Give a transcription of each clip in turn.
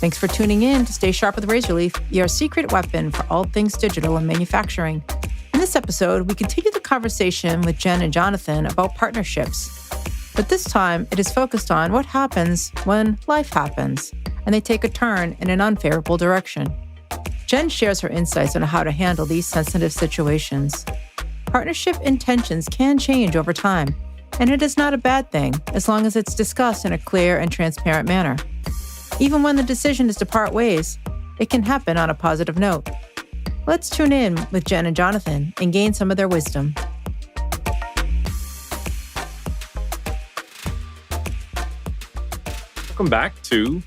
Thanks for tuning in to Stay Sharp with Razorleaf, your secret weapon for all things digital and manufacturing. In this episode, we continue the conversation with Jen and Jonathan about partnerships. But this time, it is focused on what happens when life happens, and they take a turn in an unfavorable direction. Jen shares her insights on how to handle these sensitive situations. Partnership intentions can change over time, and it is not a bad thing as long as it's discussed in a clear and transparent manner. Even when the decision is to part ways, it can happen on a positive note. Let's tune in with Jen and Jonathan and gain some of their wisdom. Welcome back to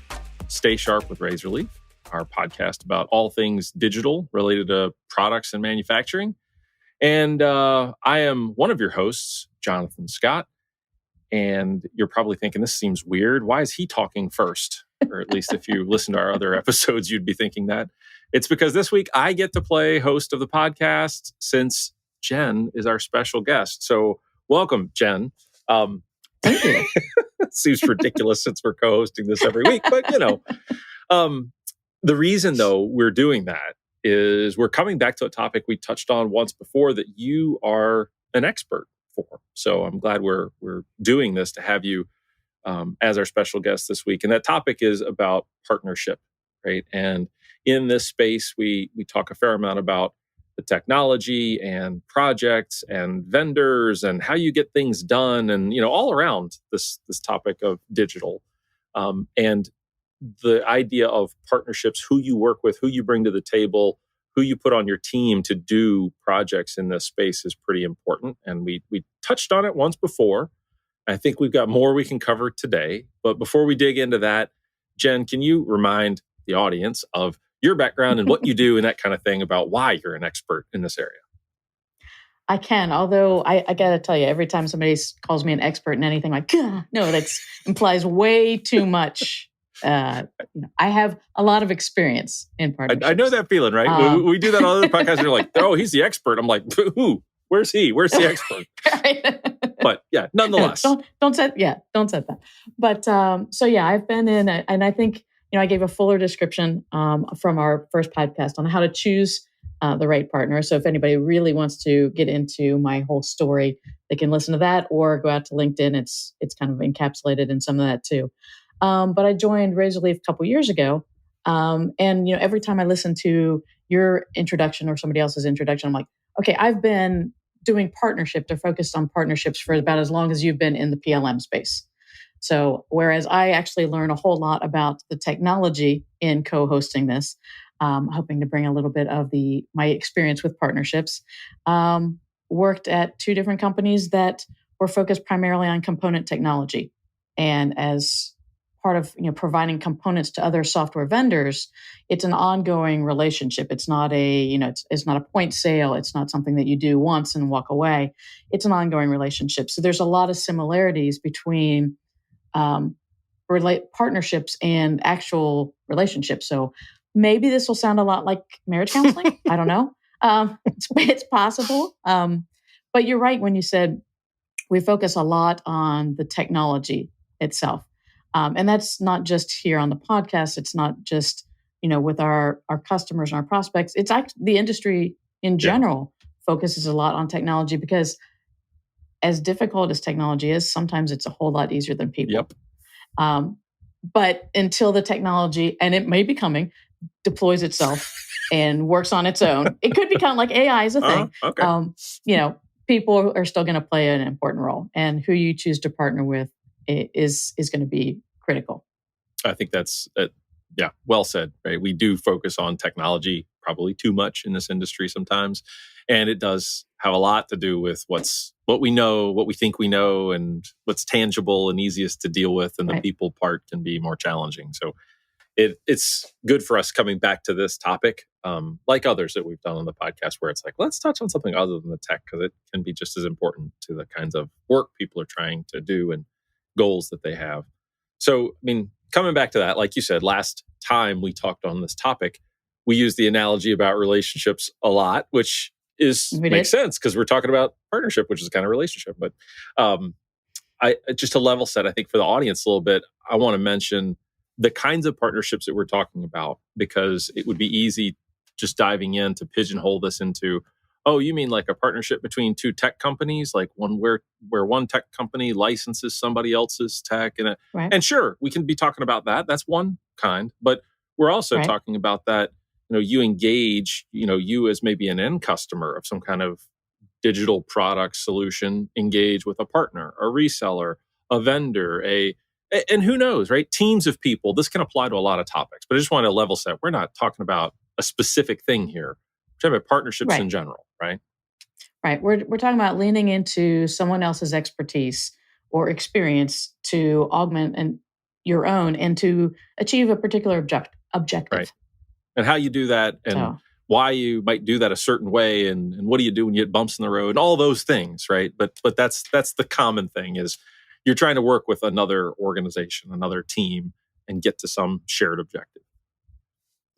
Stay Sharp with Razorleaf, our podcast about all things digital related to products and manufacturing. And I am one of your hosts, Jonathan Scott. And you're probably thinking, this seems weird. Why is he talking first? Or at least if you listen to our other episodes, you'd be thinking that. It's because this week I get to play host of the podcast since Jen is our special guest. So welcome, Jen. Thank you. Seems ridiculous since we're co-hosting this every week, but the reason though we're doing that is we're coming back to a topic we touched on once before that you are an expert for. So I'm glad we're doing this to have you as our special guest this week. And that topic is about partnership, right? And in this space, we talk a fair amount about the technology and projects and vendors and how you get things done and, all around this topic of digital. And the idea of partnerships, who you work with, who you bring to the table, who you put on your team to do projects in this space is pretty important. And we touched on it once before. I think we've got more we can cover today. But before we dig into that, Jen, can you remind the audience of your background and what you do and that kind of thing about why you're an expert in this area? I can, although I got to tell you, every time somebody calls me an expert in anything, like, no, that implies way too much. I have a lot of experience in partnerships. I know that feeling, right? We do that on other podcasts. And you're like, oh, he's the expert. I'm like, who? Where's he? Where's the expert? Right. But yeah, nonetheless. Don't set that. But I've been in, and I think, I gave a fuller description from our first podcast on how to choose the right partner. So if anybody really wants to get into my whole story, they can listen to that or go out to LinkedIn. It's kind of encapsulated in some of that too. But I joined Razorleaf a couple years ago. And every time I listen to your introduction or somebody else's introduction, I'm like, okay, I've been doing partnership. They're focused on partnerships for about as long as you've been in the PLM space. So whereas I actually learn a whole lot about the technology in co-hosting this, hoping to bring a little bit of my experience with partnerships, worked at two different companies that were focused primarily on component technology. And as part of providing components to other software vendors, it's an ongoing relationship. It's not it's not a point sale. It's not something that you do once and walk away. It's an ongoing relationship. So there's a lot of similarities between partnerships and actual relationships. So maybe this will sound a lot like marriage counseling. I don't know. It's possible. But you're right when you said we focus a lot on the technology itself. And that's not just here on the podcast. It's not just, with our customers and our prospects. It's actually the industry in general focuses a lot on technology because as difficult as technology is, sometimes it's a whole lot easier than people. Yep. But until the technology, and it may be coming, deploys itself and works on its own, it could become like AI is a thing. Okay. People are still going to play an important role, and who you choose to partner with is going to be critical. I think that's well said. Right, we do focus on technology probably too much in this industry sometimes, and it does have a lot to do with what we know, what we think we know, and what's tangible and easiest to deal with, and the people part can be more challenging. So it's good for us coming back to this topic, like others that we've done on the podcast, where it's like, let's touch on something other than the tech, because it can be just as important to the kinds of work people are trying to do and goals that they have. So, coming back to that, like you said, last time we talked on this topic, we used the analogy about relationships a lot, which makes sense because we're talking about partnership, which is kind of relationship. But I just to level set, I think for the audience a little bit, I want to mention the kinds of partnerships that we're talking about, because it would be easy just diving in to pigeonhole this into, oh, you mean like a partnership between two tech companies, like one where one tech company licenses somebody else's tech, Right. and sure, we can be talking about that. That's one kind, but we're also Right. talking about that. You engage, you as maybe an end customer of some kind of digital product solution, engage with a partner, a reseller, a vendor, and who knows, right? Teams of people. This can apply to a lot of topics, but I just want to level set. We're not talking about a specific thing here. We're talking about partnerships in general, right? Right. We're talking about leaning into someone else's expertise or experience to augment your own and to achieve a particular objective. Right. And how you do that, and why you might do that a certain way, and what do you do when you get bumps in the road, and all those things, right? But that's the common thing is you're trying to work with another organization, another team, and get to some shared objective.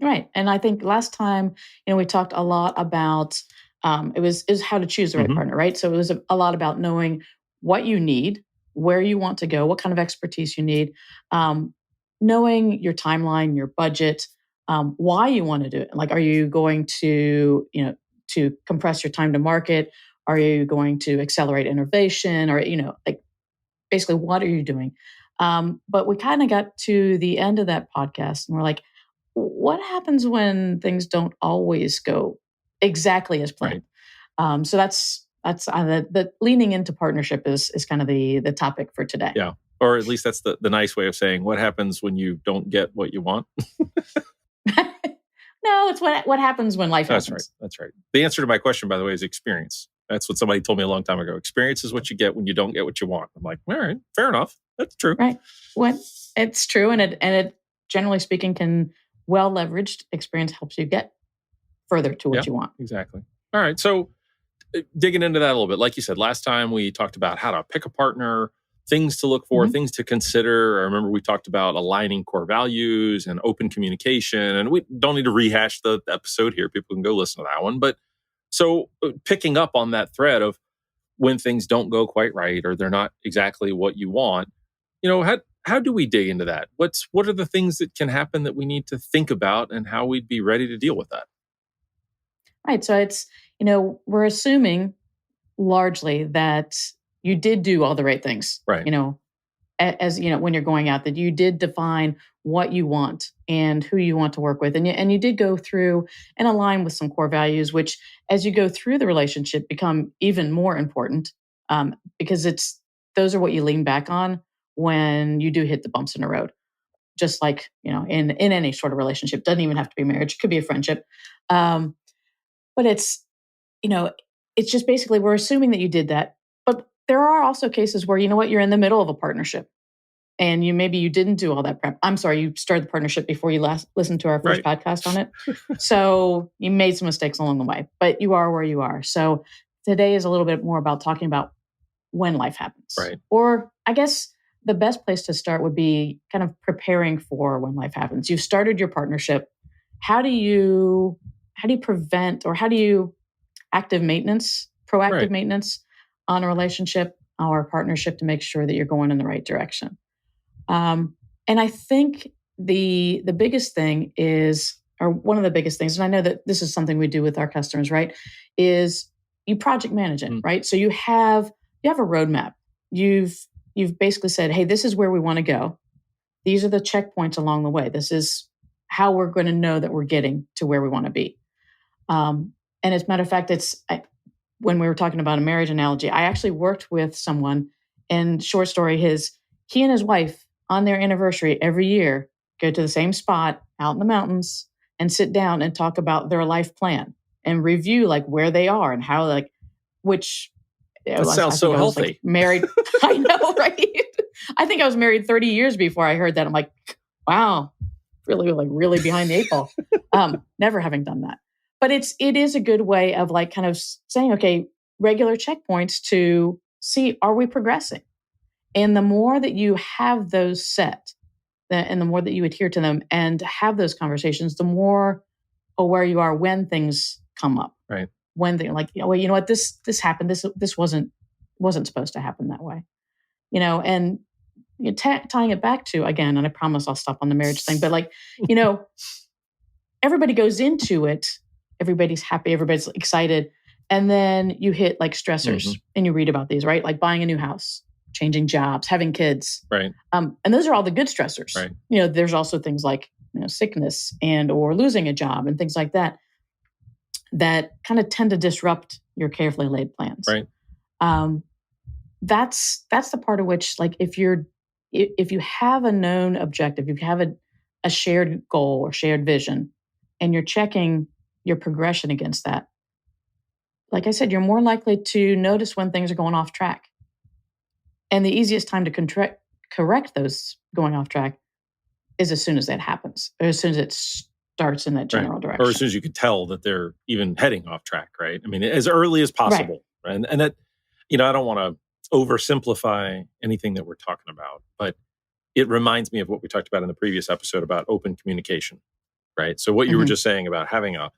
Right. And I think last time, we talked a lot about it was how to choose the right partner, right? So it was a lot about knowing what you need, where you want to go, what kind of expertise you need, knowing your timeline, your budget, why you want to do it. Like, are you going to, to compress your time to market? Are you going to accelerate innovation? Or, like basically, what are you doing? But we kind of got to the end of that podcast and we're like, what happens when things don't always go exactly as planned? Right. So that's the leaning into partnership is kind of the topic for today. Yeah, or at least that's the nice way of saying what happens when you don't get what you want. No, it's what happens when life happens. That's right. The answer to my question, by the way, is experience. That's what somebody told me a long time ago. Experience is what you get when you don't get what you want. I'm like, all right, fair enough. That's true. Right. It's true, and it generally speaking can well leveraged experience helps you get further to what you want. Exactly. All right. So digging into that a little bit, like you said, last time we talked about how to pick a partner, things to look for, things to consider. I remember we talked about aligning core values and open communication, and we don't need to rehash the episode here. People can go listen to that one. But so picking up on that thread of when things don't go quite right or they're not exactly what you want, how do we dig into that? What are the things that can happen that we need to think about and how we'd be ready to deal with that? Right. So it's, we're assuming largely that you did do all the right things. Right. As when you're going out, that you did define what you want and who you want to work with. And you did go through and align with some core values, which as you go through the relationship become even more important because those are what you lean back on when you do hit the bumps in the road. Just like, in any sort of relationship, doesn't even have to be marriage, it could be a friendship. But it's, it's just basically we're assuming that you did that. But there are also cases where, you're in the middle of a partnership and you didn't do all that prep. I'm sorry, you started the partnership before you last listened to our first podcast on it. So you made some mistakes along the way, but you are where you are. So today is a little bit more about talking about when life happens. Right. Or I guess the best place to start would be kind of preparing for when life happens. You've started your partnership. How do you prevent, or how do you proactive maintenance on a relationship or a partnership to make sure that you're going in the right direction? And I think the biggest thing is, or one of the biggest things, and I know that this is something we do with our customers, right, is you project manage it, right? So you have a roadmap. You've basically said, hey, this is where we want to go. These are the checkpoints along the way. This is how we're going to know that we're getting to where we want to be. And as a matter of fact, when we were talking about a marriage analogy, I actually worked with someone, and short story, he and his wife on their anniversary every year go to the same spot out in the mountains and sit down and talk about their life plan and review like where they are and how which that sounds so healthy. Married, I know, right? I think I was married 30 years before I heard that. I'm like, wow, really behind the eight ball. Never having done that. But it is a good way of like kind of saying, okay, regular checkpoints to see, are we progressing? And the more that you have those set, and the more that you adhere to them and have those conversations, the more aware you are when things come up. Right. When they're like, well, you know what, this happened. This wasn't supposed to happen that way. And tying it back to, again, and I promise I'll stop on the marriage thing, but like, everybody goes into it, everybody's happy, everybody's excited. And then you hit like stressors and you read about these, right? Like buying a new house, changing jobs, having kids. Right. And those are all the good stressors. Right. There's also things like sickness and or losing a job and things like that kind of tend to disrupt your carefully laid plans. Right. That's the part of which, like, if you have a known objective, if you have a shared goal or shared vision, and you're checking your progression against that, like I said, you're more likely to notice when things are going off track. And the easiest time to correct those going off track is as soon as that happens, or as soon as it starts in that general direction. Or as soon as you can tell that they're even heading off track, right? I mean, as early as possible. Right. And that, I don't want to oversimplify anything that we're talking about, but it reminds me of what we talked about in the previous episode about open communication, right? So what you were just saying about having a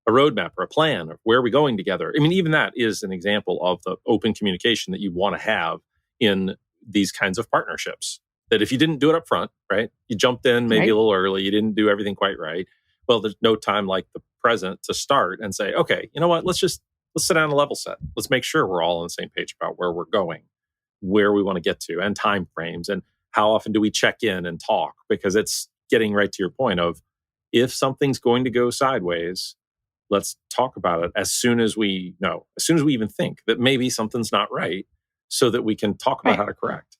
roadmap or a plan of where are we going together. I mean, even that is an example of the open communication that you want to have in these kinds of partnerships. That if you didn't do it up front, right? You jumped in maybe a little early, you didn't do everything quite right. Well, there's no time like the present to start and say, okay, you know what? Let's sit down and level set. Let's make sure we're all on the same page about where we're going, where we want to get to, and time frames, and how often do we check in and talk? Because it's getting right to your point of, if something's going to go sideways, let's talk about it as soon as we know, as soon as we even think that maybe something's not right, so that we can talk about how to correct.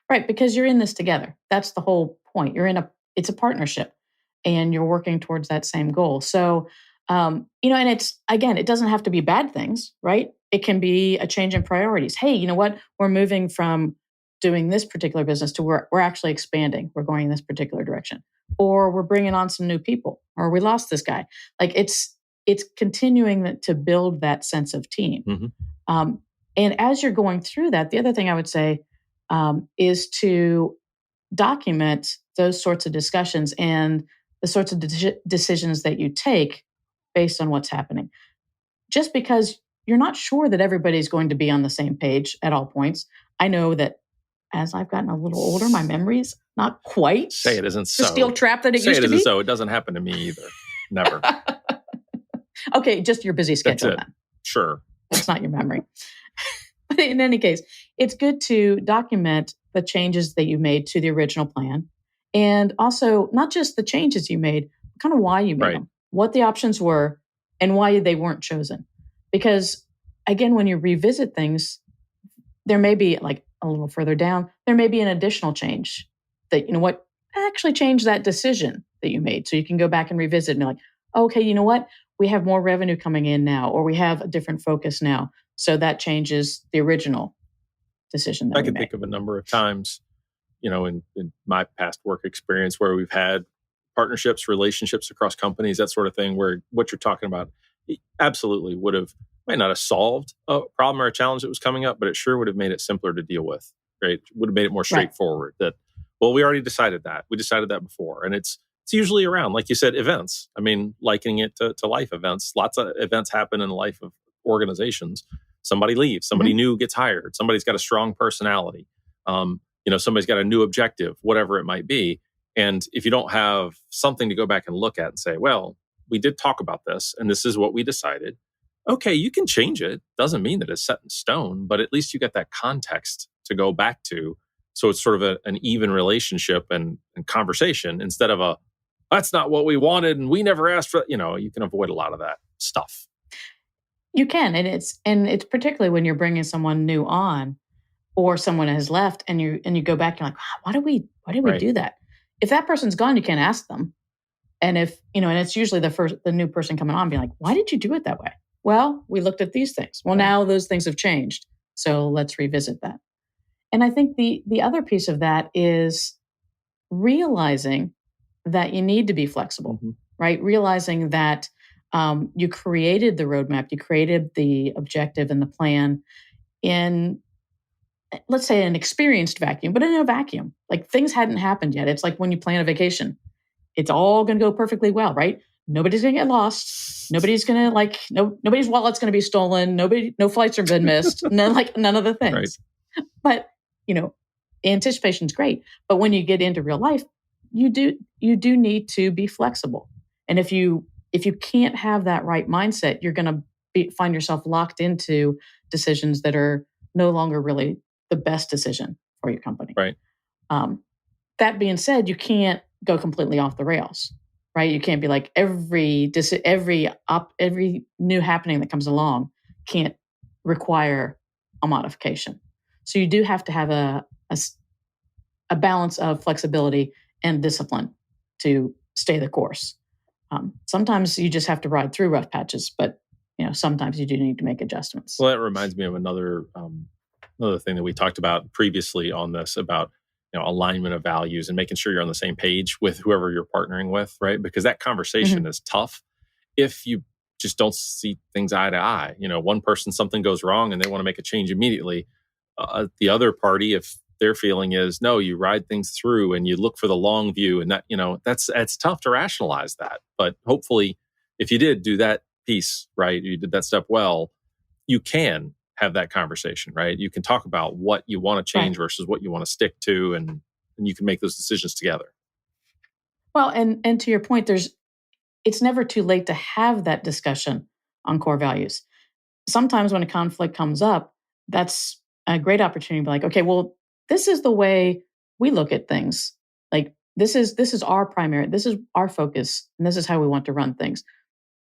Right, because you're in this together. That's the whole point. It's a partnership, and you're working towards that same goal. So, and it doesn't have to be bad things, right? It can be a change in priorities. Hey, you know what? We're moving from doing this particular business to we're actually expanding. We're going in this particular direction, or we're bringing on some new people, or we lost this guy. Like it's continuing to build that sense of team. And as you're going through that, the other thing I would say is to document those sorts of discussions and the sorts of decisions that you take based on what's happening. Just because you're not sure that everybody's going to be on the same page at all points. I know that as I've gotten a little older, my memory's not quite Say it isn't so. The steel trap that it used to be. Say it isn't so. It doesn't happen to me either. Never. Okay, just your busy schedule then. Sure. That's not your memory. But in any case, it's good to document the changes that you made to the original plan. And also, not just the changes you made, but kind of why you made them, what the options were, and why they weren't chosen. Because, again, when you revisit things, there may be, like a little further down, there may be an additional change that, actually changed that decision that you made. So you can go back and revisit and be like, okay, you know what? We have more revenue coming in now, or we have a different focus now. So that changes the original decision that I can think of a number of times, in my past work experience where we've had partnerships, relationships across companies, that sort of thing, where what you're talking about absolutely might not have solved a problem or a challenge that was coming up, but it sure would have made it simpler to deal with, right? Would have made it more straightforward that, well, we already decided that. We decided that before. And it's usually around, like you said, events. I mean, likening it to life events. Lots of events happen in the life of organizations. Somebody leaves, somebody new gets hired, somebody's got a strong personality, somebody's got a new objective, whatever it might be. And if you don't have something to go back and look at and say, well, we did talk about this and this is what we decided. Okay, you can change it. Doesn't mean that it's set in stone, but at least you get that context to go back to. So it's sort of an even relationship and conversation instead of that's not what we wanted and we never asked for, you can avoid a lot of that stuff. You can, and it's particularly when you're bringing someone new on, or someone has left, and you go back, you're like, wow, why did we do that? If that person's gone, you can't ask them, and if and it's usually the new person coming on, being like, why did you do it that way? Well, we looked at these things. Well, now those things have changed, so let's revisit that. And I think the other piece of that is realizing that you need to be flexible, right? Realizing that. You created the roadmap, you created the objective and the plan in, let's say, an experienced vacuum, but in a vacuum. Like things hadn't happened yet. It's like when you plan a vacation. It's all going to go perfectly well, right? Nobody's going to get lost. Nobody's going to nobody's wallet's going to be stolen. No flights have been missed. None of the things. Right. But, anticipation is great, but when you get into real life, you do need to be flexible. And if you can't have that right mindset, you're going to find yourself locked into decisions that are no longer really the best decision for your company. Right. That being said, you can't go completely off the rails, right? You can't be like every new happening that comes along can't require a modification. So you do have to have a balance of flexibility and discipline to stay the course. Sometimes you just have to ride through rough patches, but sometimes you do need to make adjustments. Well, that reminds me of another thing that we talked about previously on this about alignment of values and making sure you're on the same page with whoever you're partnering with, right? Because that conversation is tough if you just don't see things eye to eye. One person, something goes wrong and they want to make a change immediately. The other party, if their feeling is, no, you ride things through and you look for the long view, and that, it's tough to rationalize that. But hopefully, if you did do that piece right, you did that step well, you can have that conversation, right? You can talk about what you want to change versus what you want to stick to, and you can make those decisions together. Well, and to your point, it's never too late to have that discussion on core values. Sometimes when a conflict comes up, that's a great opportunity to be like, okay, well, this is the way we look at things. Like this is our primary, this is our focus, and this is how we want to run things.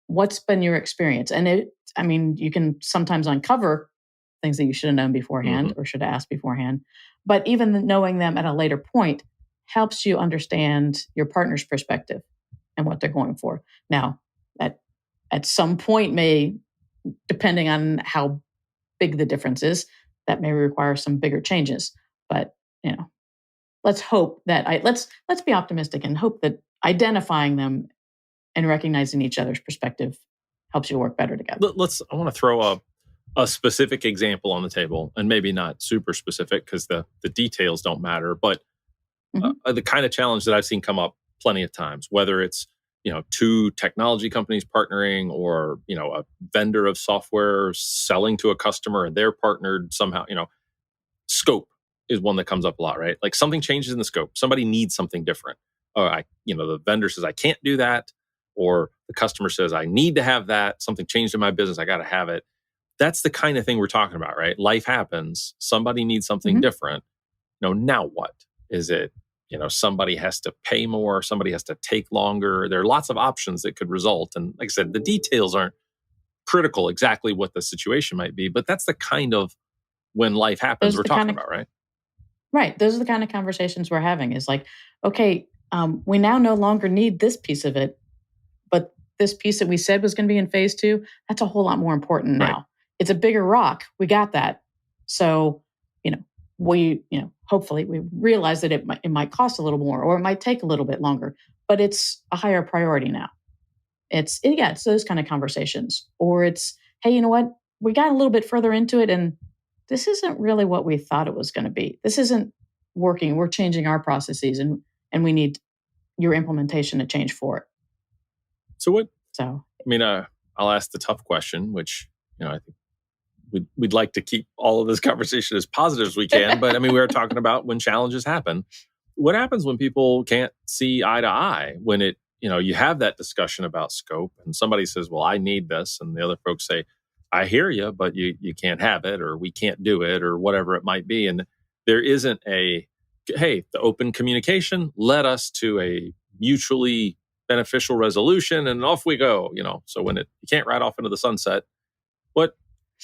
What's been your experience? And you can sometimes uncover things that you should have known beforehand or should have asked beforehand. But even knowing them at a later point helps you understand your partner's perspective and what they're going for. Now, at some point depending on how big the difference is, that may require some bigger changes. But let's hope that let's be optimistic and hope that identifying them and recognizing each other's perspective helps you work better together. I want to throw a specific example on the table, and maybe not super specific because the details don't matter, but the kind of challenge that I've seen come up plenty of times, whether it's two technology companies partnering, or a vendor of software selling to a customer and they're partnered somehow. Scope is one that comes up a lot, right? Like something changes in the scope. Somebody needs something different. The vendor says I can't do that, or the customer says I need to have that. Something changed in my business. I got to have it. That's the kind of thing we're talking about, right? Life happens. Somebody needs something different. Now what? Is it, somebody has to pay more, somebody has to take longer. There are lots of options that could result. And like I said, the details aren't critical exactly what the situation might be, but that's the kind of when life happens we're talking about, right? Right. Those are the kind of conversations we're having is like, okay, we now no longer need this piece of it, but this piece that we said was going to be in phase 2, that's a whole lot more important now. Right. It's a bigger rock. We got that. So, hopefully we realize that it might cost a little more, or it might take a little bit longer, but it's a higher priority now. It's those kind of conversations. Or it's, hey, you know what? We got a little bit further into it and this isn't really what we thought it was going to be. This isn't working. We're changing our processes and we need your implementation to change for it. I'll ask the tough question, which, I think we'd like to keep all of this conversation as positive as we can. But we were talking about when challenges happen. What happens when people can't see eye to eye? When you have that discussion about scope and somebody says, well, I need this. And the other folks say, I hear you, but you can't have it, or we can't do it, or whatever it might be. And there isn't the open communication led us to a mutually beneficial resolution and off we go, So when you can't ride off into the sunset,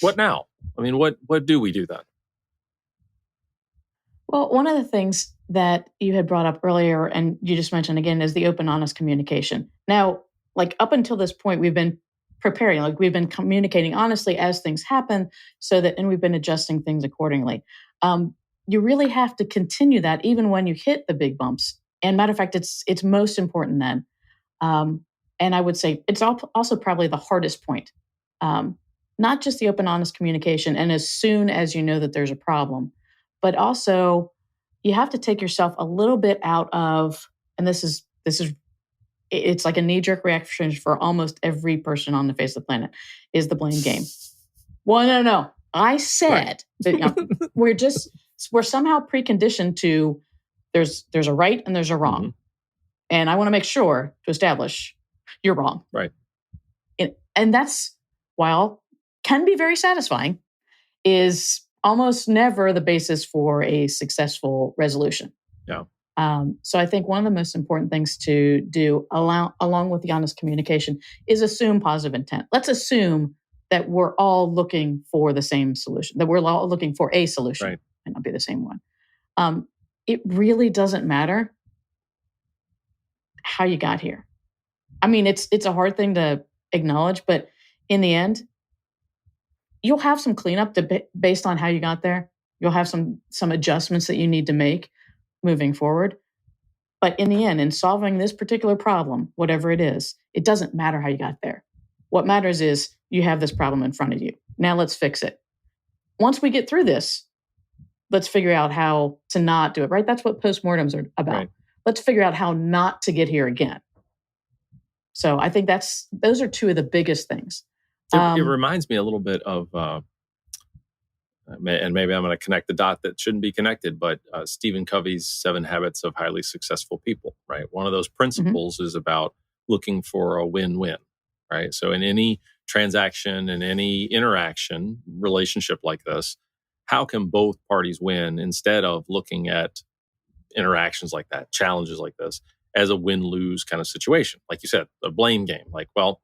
what now? What do we do then? Well, one of the things that you had brought up earlier and you just mentioned again is the open, honest communication. Now, like up until this point, we've been preparing, like we've been communicating honestly as things happen and we've been adjusting things accordingly. You really have to continue that even when you hit the big bumps. And matter of fact, it's most important then. And I would say it's also probably the hardest point. Not just the open, honest communication, and as soon as you know that there's a problem, but also you have to take yourself a little bit out of, and this is it's like a knee-jerk reaction for almost every person on the face of the planet, is the blame game. Well, no. I said that we're just we're somehow preconditioned to there's a right and there's a wrong. Mm-hmm. And I want to make sure to establish you're wrong. Right. And that's, while can be very satisfying, is almost never the basis for a successful resolution. Yeah. So I think one of the most important things to do, along with the honest communication, is assume positive intent. Let's assume that we're all looking for the same solution, that we're all looking for a solution, right. and not be the same one. It really doesn't matter how you got here. I mean, it's a hard thing to acknowledge, but in the end, you'll have some cleanup based on how you got there. You'll have some adjustments that you need to make moving forward. But in the end, in solving this particular problem, whatever it is, it doesn't matter how you got there. What matters is you have this problem in front of you. Now let's fix it. Once we get through this, let's figure out how to not do it, right? That's what postmortems are about. Right. Let's figure out how not to get here again. So I think those are two of the biggest things. It reminds me a little bit of, and maybe I'm going to connect the dot that shouldn't be connected, but Stephen Covey's 7 Habits of Highly Successful People, right? One of those principles is about looking for a win-win, right? So in any transaction, in any interaction, relationship like this, how can both parties win instead of looking at interactions like that, challenges like this, as a win-lose kind of situation? Like you said, a blame game. Like, well,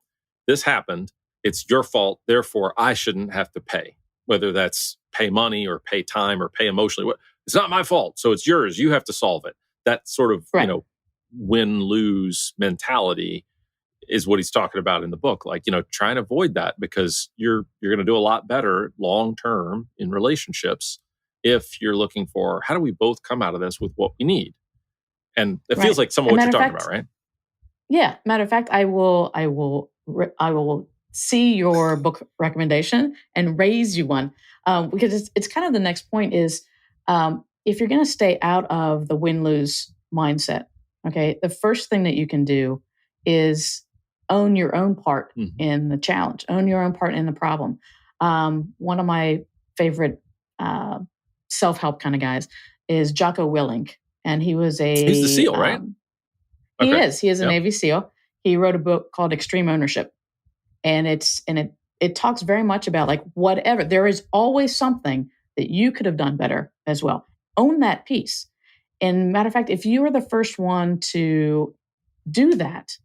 this happened. It's your fault. Therefore, I shouldn't have to pay, whether that's pay money or pay time or pay emotionally. It's not my fault. So it's yours. You have to solve it. That sort of, win-lose mentality is what he's talking about in the book. Like, try and avoid that, because you're going to do a lot better long-term in relationships if you're looking for, how do we both come out of this with what we need? And it feels like some of what you're talking about, right? Yeah. Matter of fact, I will see your book recommendation and raise you one, because it's kind of the next point is, if you're going to stay out of the win-lose mindset, okay, the first thing that you can do is own your own part in the challenge, own your own part in the problem. One of my favorite self-help kind of guys is Jocko Willink, and he's the SEAL, right? He is a Navy SEAL. He wrote a book called Extreme Ownership. And it talks very much about, like, whatever, there is always something that you could have done better as well. Own that piece. And matter of fact, if you are the first one to do that,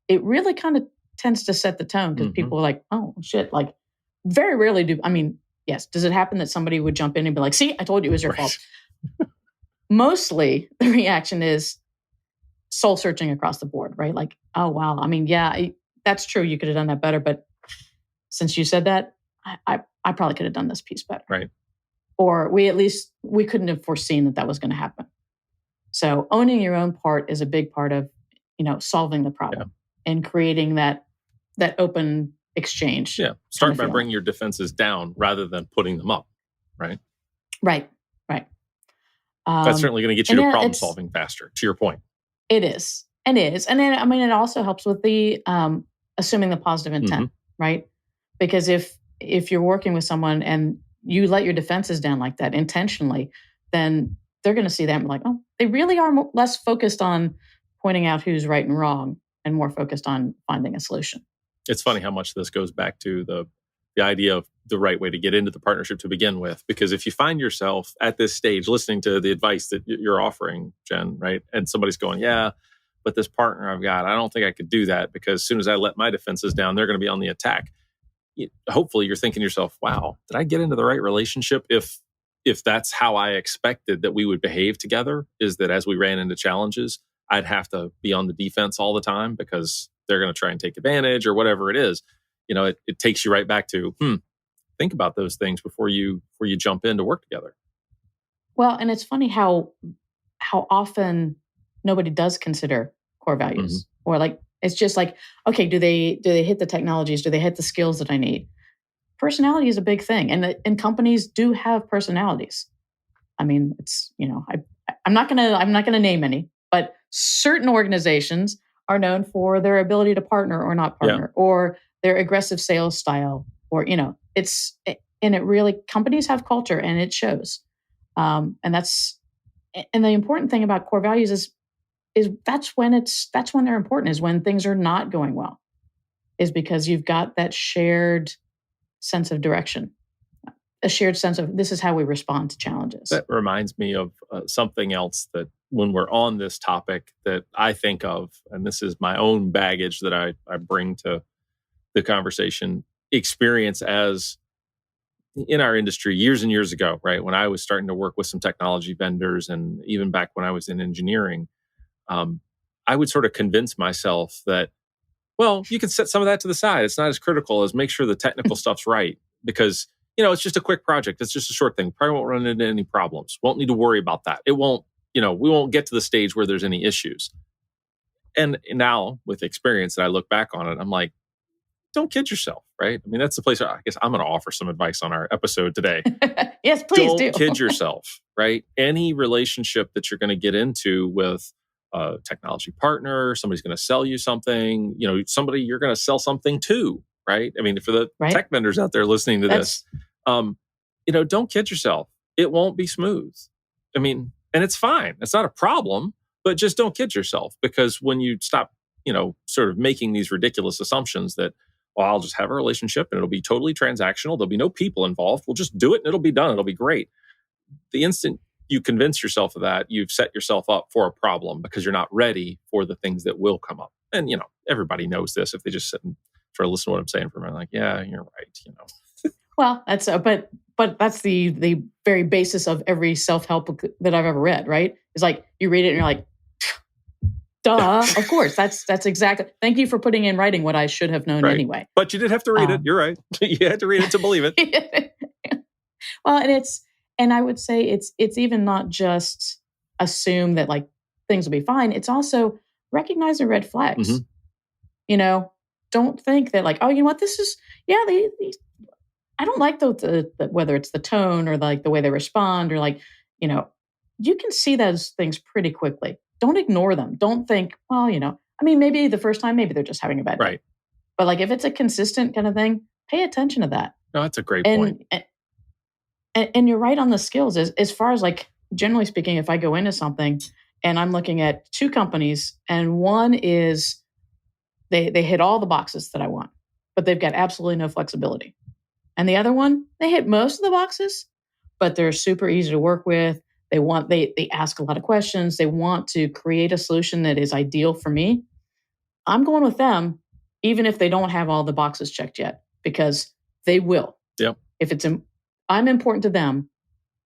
it really kind of tends to set the tone, because people are like, oh shit, like, very rarely do. I mean, yes, does it happen that somebody would jump in and be like, see, I told you it was your fault? Mostly the reaction is soul searching across the board, right? Like, oh wow, I mean, yeah, that's true. You could have done that better, but since you said that, I probably could have done this piece better. Right. Or we couldn't have foreseen that was going to happen. So owning your own part is a big part of, solving the problem and creating that open exchange. Yeah. Start by bringing your defenses down rather than putting them up. Right. Right. That's certainly going to get you to problem solving faster, to your point. It is. And then, I mean, it also helps with the assuming the positive intent, right? Because if you're working with someone and you let your defenses down like that intentionally, then they're going to see that and be like, oh, they really are less focused on pointing out who's right and wrong and more focused on finding a solution. It's funny how much this goes back to the idea of the right way to get into the partnership to begin with. Because if you find yourself at this stage listening to the advice that you're offering, Jen, right? And somebody's going, yeah, but this partner I've got, I don't think I could do that, because as soon as I let my defenses down, they're going to be on the attack. Hopefully you're thinking to yourself, wow, did I get into the right relationship if that's how I expected that we would behave together, is that as we ran into challenges, I'd have to be on the defense all the time because they're going to try and take advantage or whatever it is. It takes you right back to, think about those things before you jump in to work together. Well, and it's funny how often nobody does consider core values, or like, it's just like, okay, do they hit the technologies? Do they hit the skills that I need? Personality is a big thing, and companies do have personalities. I mean, it's, I'm not gonna name any, but certain organizations are known for their ability to partner or not partner, or their aggressive sales style, or companies have culture and it shows. And the important thing about core values is that's when they're important, is when things are not going well, is because you've got that shared sense of direction, a shared sense of this is how we respond to challenges. That reminds me of something else that when we're on this topic that I think of, and this is my own baggage that I bring to the conversation, experience as in our industry years and years ago, right? When I was starting to work with some technology vendors and even back when I was in engineering, I would sort of convince myself that, well, you can set some of that to the side. It's not as critical as make sure the technical stuff's right because, it's just a quick project. It's just a short thing. Probably won't run into any problems. Won't need to worry about that. It won't, we won't get to the stage where there's any issues. And now with experience that I look back on it, I'm like, don't kid yourself, right? I mean, that's the place I guess I'm going to offer some advice on our episode today. Yes, please do. Don't kid yourself, right? Any relationship that you're going to get into with a technology partner, somebody's going to sell you something, somebody you're going to sell something to, right? I mean, for the tech vendors out there listening to this, don't kid yourself. It won't be smooth. I mean, and it's fine. It's not a problem, but just don't kid yourself because when you stop, sort of making these ridiculous assumptions that, well, I'll just have a relationship and it'll be totally transactional. There'll be no people involved. We'll just do it and it'll be done. It'll be great. The instant you convince yourself of that, you've set yourself up for a problem because you're not ready for the things that will come up. And, everybody knows this if they just sit and try to listen to what I'm saying for a minute. Like, yeah, you're right. Well, that's, but that's the very basis of every self-help book that I've ever read, right? It's like you read it and you're like, duh, of course. That's exactly. Thank you for putting in writing what I should have known anyway. But you did have to read it. You're right. You had to read it to believe it. Well, and I would say it's even not just assume that like things will be fine. It's also recognize the red flags. Mm-hmm. Don't think that like, oh, you know what, this is I don't like the whether it's the tone or like the way they respond or like, you can see those things pretty quickly. Don't ignore them. Don't think, well, maybe the first time, maybe they're just having a bad day. Right. But like if it's a consistent kind of thing, pay attention to that. No, that's a great point. And you're right on the skills. As far as like, generally speaking, if I go into something and I'm looking at two companies and one is they hit all the boxes that I want, but they've got absolutely no flexibility. And the other one, they hit most of the boxes, but they're super easy to work with. They ask a lot of questions. They want to create a solution that is ideal for me. I'm going with them, even if they don't have all the boxes checked yet, because they will. Yep. If I'm important to them,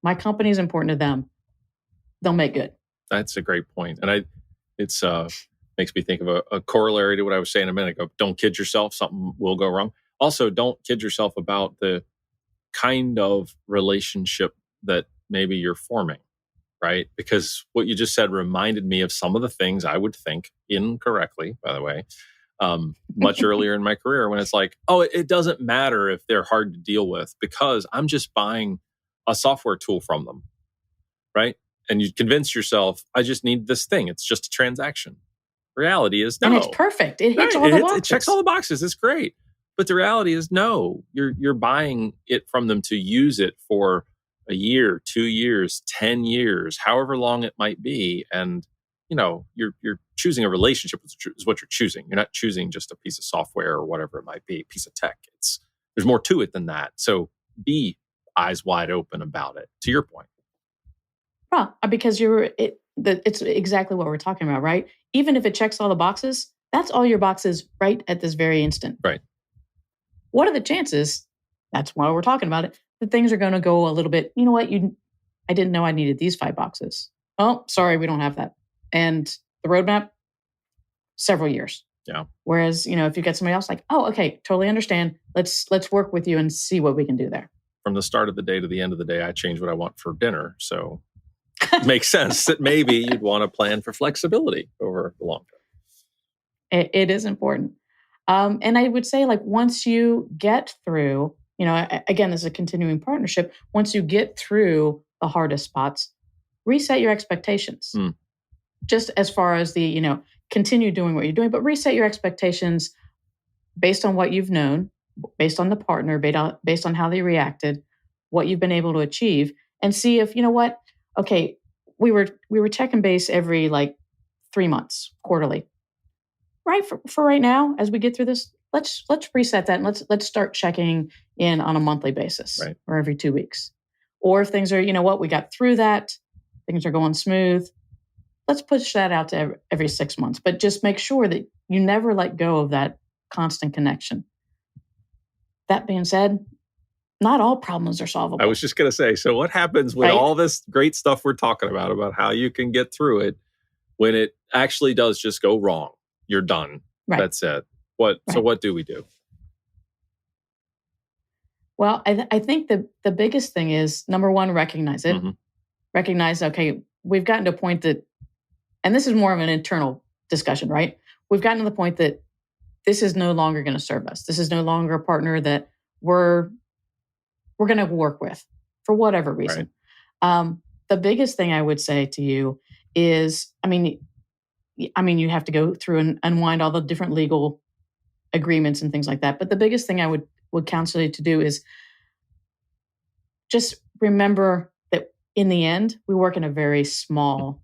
my company is important to them, they'll make good. That's a great point. And it's makes me think of a corollary to what I was saying a minute ago. Don't kid yourself. Something will go wrong. Also, don't kid yourself about the kind of relationship that maybe you're forming, right? Because what you just said reminded me of some of the things I would think incorrectly, by the way, much earlier in my career when it's like, oh, it doesn't matter if they're hard to deal with because I'm just buying a software tool from them, right? And you convince yourself, I just need this thing. It's just a transaction. Reality is no. And it's perfect. It hits all the boxes. It checks all the boxes. It's great. But the reality is no. You're buying it from them to use it for a year, 2 years, 10 years, however long it might be. And, you're choosing a relationship is what you're choosing. You're not choosing just a piece of software or whatever it might be, a piece of tech. There's more to it than that. So be eyes wide open about it, to your point. Well, because it's exactly what we're talking about, right? Even if it checks all the boxes, that's all your boxes right at this very instant. Right. What are the chances, that's why we're talking about it, that things are going to go a little bit, you know what, I didn't know I needed these 5 boxes. Oh, sorry, we don't have that. And the roadmap, several years. Yeah. Whereas, if you get somebody else like, oh, okay, totally understand. Let's work with you and see what we can do there. From the start of the day to the end of the day, I change what I want for dinner. So it makes sense that maybe you'd want to plan for flexibility over the long term. It is important. And I would say, like, once you get through, again, this is a continuing partnership. Once you get through the hardest spots, reset your expectations. Just as far as the, continue doing what you're doing, but reset your expectations based on what you've known, based on the partner, based on how they reacted, what you've been able to achieve, and see if, okay, we were checking base every like 3 months, quarterly. Right, for right now, as we get through this, let's reset that and let's start checking in on a monthly basis, Right. or every 2 weeks. Or if things are, we got through that, things are going smooth, let's push that out to every 6 months. But just make sure that you never let go of that constant connection. That being said, not all problems are solvable. I was just going to say, so what happens with all this great stuff we're talking about how you can get through it, when it actually does just go wrong? You're done. Right. That's it. So what do we do? Well, I think the biggest thing is, number one, recognize it. Mm-hmm. Recognize, okay, we've gotten to a point that, and this is more of an internal discussion, right? We've gotten to the point that this is no longer going to serve us. This is no longer a partner that we're going to work with for whatever reason. Right. The biggest thing I would say to you is, I mean, you have to go through and unwind all the different legal agreements and things like that. But the biggest thing I would counsel you to do is just remember that in the end, we work in a very small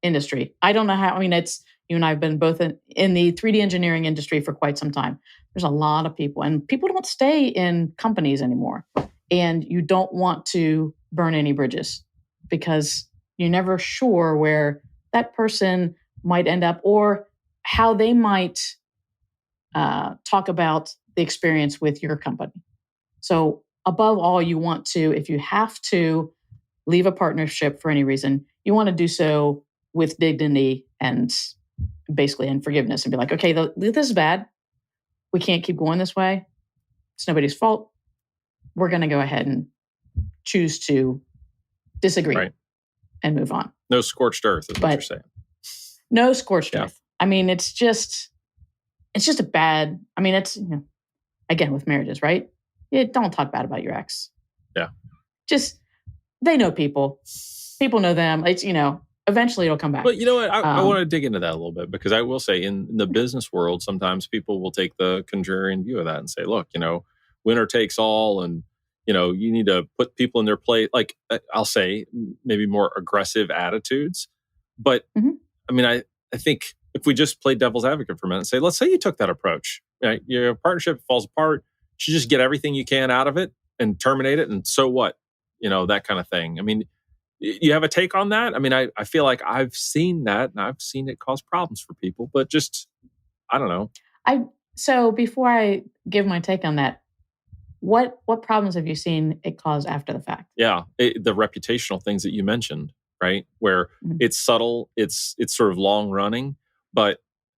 industry. I don't know how, it's, you and I have been both in the 3D engineering industry for quite some time. There's a lot of people, and people don't stay in companies anymore. And you don't want to burn any bridges, because you're never sure where that person might end up, or how they might talk about the experience with your company. So above all, you want to, if you have to leave a partnership for any reason, you want to do so with dignity and basically in forgiveness, and be like, okay, this is bad. We can't keep going this way. It's nobody's fault. We're going to go ahead and choose to disagree and move on. No scorched earth is what you're saying. No scorched earth. It's just a bad, it's, again, with marriages, right? Don't talk bad about your ex. Yeah. Just, they know people. People know them. It's, eventually it'll come back. But you know what? I want to dig into that a little bit, because I will say, in the business world, sometimes people will take the contrarian view of that and say, look, winner takes all, and, you need to put people in their place. Like, I'll say, maybe more aggressive attitudes. But I think if we just play devil's advocate for a minute and say, let's say you took that approach, right? Your partnership falls apart. You just get everything you can out of it and terminate it. And so what? That kind of thing. You have a take on that? I feel like I've seen that, and I've seen it cause problems for people, but just, I don't know. So before I give my take on that, what problems have you seen it cause after the fact? Yeah, the reputational things that you mentioned, right? Where it's subtle, it's sort of long running, but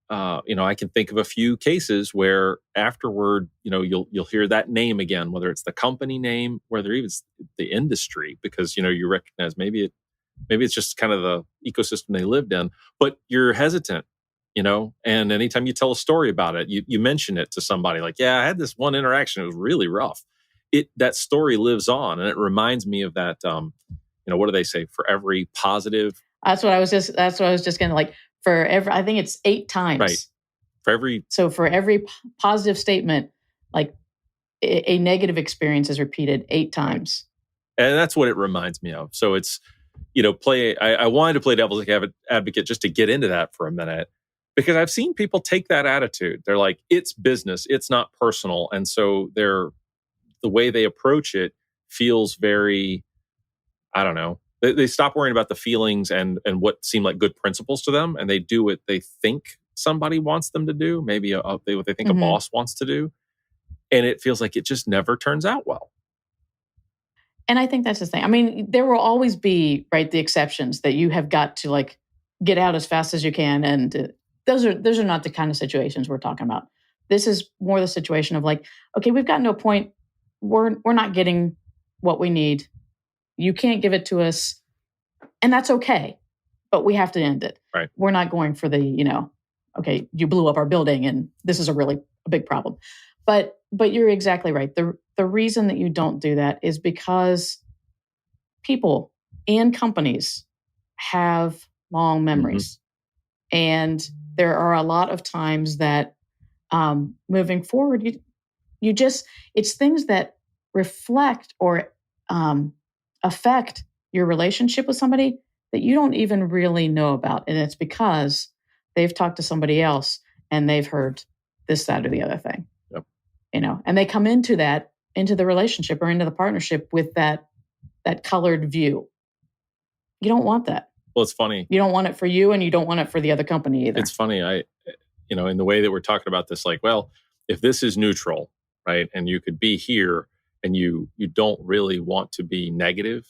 I can think of a few cases where afterward, you'll hear that name again, whether it's the company name, whether even it's the industry, because you recognize maybe it's just kind of the ecosystem they lived in, but you're hesitant, and anytime you tell a story about it, you mention it to somebody, like, yeah, I had this one interaction, it was really rough. That story lives on, and it reminds me of that. What do they say? For every positive. That's what I was just going to, like, for every, I think it's 8 times. Right. For every positive statement, like a negative experience is repeated 8 times. And that's what it reminds me of. So it's, I wanted to play devil's advocate just to get into that for a minute, because I've seen people take that attitude. They're like, it's business, it's not personal. And so the way they approach it feels very, I don't know. They stop worrying about the feelings and what seem like good principles to them, and they do what they think somebody wants them to do, maybe what they think a boss wants to do, and it feels like it just never turns out well. And I think that's the thing. There will always be, right, the exceptions that you have got to, like, get out as fast as you can, and those are not the kind of situations we're talking about. This is more the situation of, like, okay, we've gotten to a point, we're not getting what we need. You can't give it to us, and that's okay, but we have to end it. Right. We're not going for the, okay, you blew up our building and this is a big problem. But you're exactly right. The reason that you don't do that is because people and companies have long memories. And there are a lot of times that moving forward, you just, it's things that reflect or affect your relationship with somebody that you don't even really know about. And it's because they've talked to somebody else and they've heard this, that, or the other thing. Yep. And they come into the relationship or into the partnership with that colored view. You don't want that. Well, it's funny. You don't want it for you, and you don't want it for the other company either. It's funny. In the way that we're talking about this, like, well, if this is neutral, right, and you could be here and you don't really want to be negative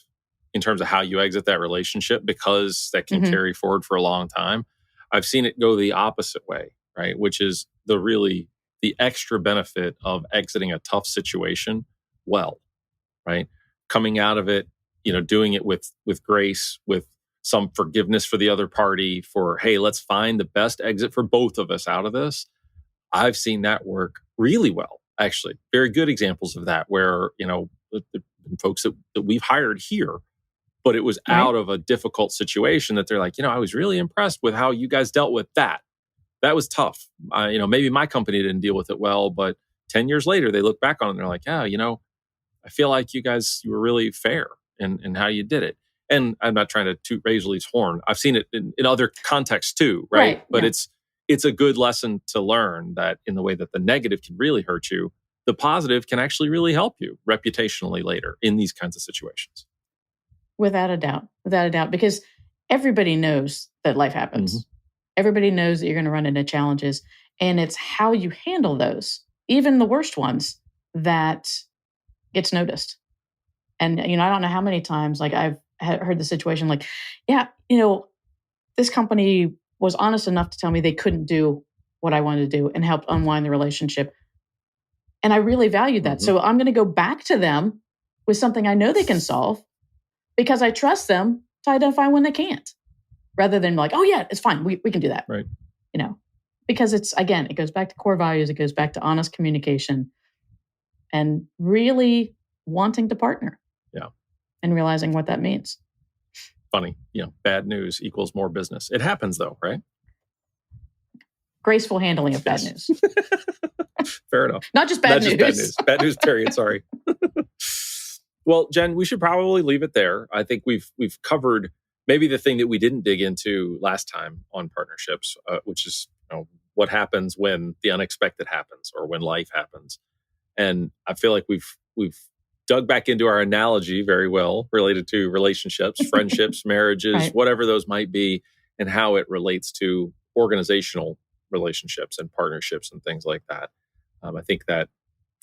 in terms of how you exit that relationship because that can carry forward for a long time. I've seen it go the opposite way, right, which is the extra benefit of exiting a tough situation well, right? Coming out of it, doing it with grace, with some forgiveness for the other party, for, hey, let's find the best exit for both of us out of this. I've seen that work really well, actually. Very good examples of that where, the folks that we've hired here, but it was out of a difficult situation that they're like, I was really impressed with how you guys dealt with that. That was tough. Maybe my company didn't deal with it well, but 10 years later, they look back on it and they're like, yeah, I feel like you were really fair in how you did it. And I'm not trying to toot Razorleaf's horn. I've seen it in other contexts too, right? But it's a good lesson to learn that in the way that the negative can really hurt you, the positive can actually really help you reputationally later in these kinds of situations. Without a doubt, because everybody knows that life happens. Everybody knows that you're going to run into challenges, and it's how you handle those, even the worst ones, that gets noticed. And, I don't know how many times, like, I've heard the situation like, this company was honest enough to tell me they couldn't do what I wanted to do and helped unwind the relationship. And I really valued that. So I'm going to go back to them with something I know they can solve because I trust them to identify when they can't, rather than like, oh yeah, it's fine. We can do that. Right. Because it goes back to core values. It goes back to honest communication and really wanting to partner. Yeah. And realizing what that means. Funny, bad news equals more business. It happens though, right? Graceful handling of bad news. Fair enough. Not just bad news. Bad news. Bad news, period. Sorry. Well, Jen, we should probably leave it there. I think we've covered maybe the thing that we didn't dig into last time on partnerships, which is what happens when the unexpected happens or when life happens. And I feel like we've dug back into our analogy very well related to relationships, friendships, marriages, whatever those might be, and how it relates to organizational relationships and partnerships and things like that. I think that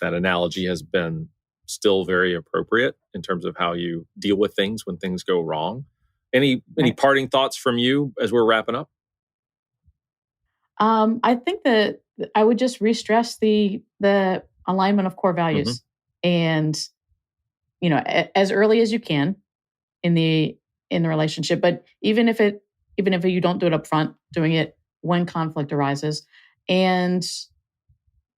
analogy has been still very appropriate in terms of how you deal with things when things go wrong. Any parting thoughts from you as we're wrapping up? I think that I would just re-stress the alignment of core values and as early as you can in the relationship, but even if you don't do it up front, doing it when conflict arises, and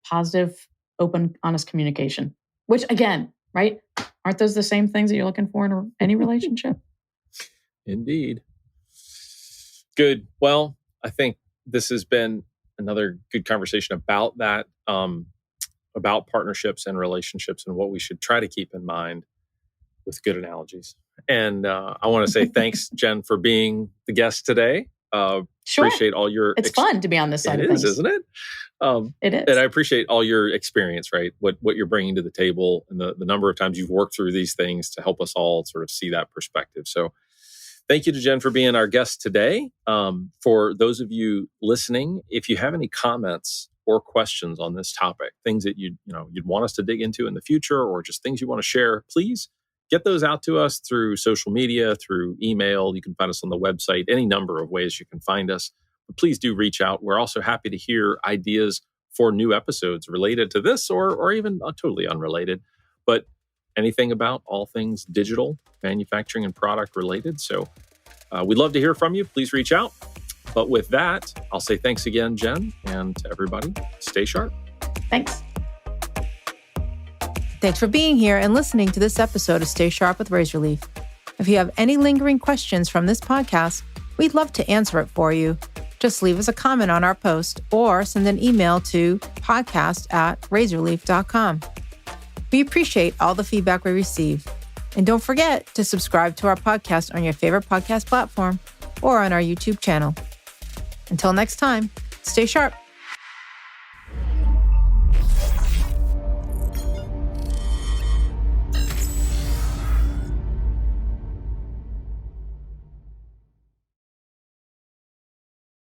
positive, open, honest communication, which again, right? Aren't those the same things that you're looking for in any relationship? Indeed. Good. Well, I think this has been another good conversation about that, about partnerships and relationships and what we should try to keep in mind with good analogies. And I want to say thanks, Jen, for being the guest today. Sure. Appreciate all your... It's fun to be on this side of things. It is, isn't it? It is. And I appreciate all your experience, right? What you're bringing to the table and the number of times you've worked through these things to help us all sort of see that perspective. So thank you to Jen for being our guest today. For those of you listening, if you have any comments or questions on this topic, things that you'd want us to dig into in the future, or just things you want to share, please get those out to us through social media, through email. You can find us on the website, any number of ways you can find us. But please do reach out. We're also happy to hear ideas for new episodes related to this or even totally unrelated, but anything about all things digital, manufacturing, and product related. So we'd love to hear from you. Please reach out. But with that, I'll say thanks again, Jen, and to everybody, stay sharp. Thanks. Thanks for being here and listening to this episode of Stay Sharp with Razorleaf. If you have any lingering questions from this podcast, we'd love to answer it for you. Just leave us a comment on our post or send an email to podcast@razorleaf.com. We appreciate all the feedback we receive. And don't forget to subscribe to our podcast on your favorite podcast platform or on our YouTube channel. Until next time, stay sharp.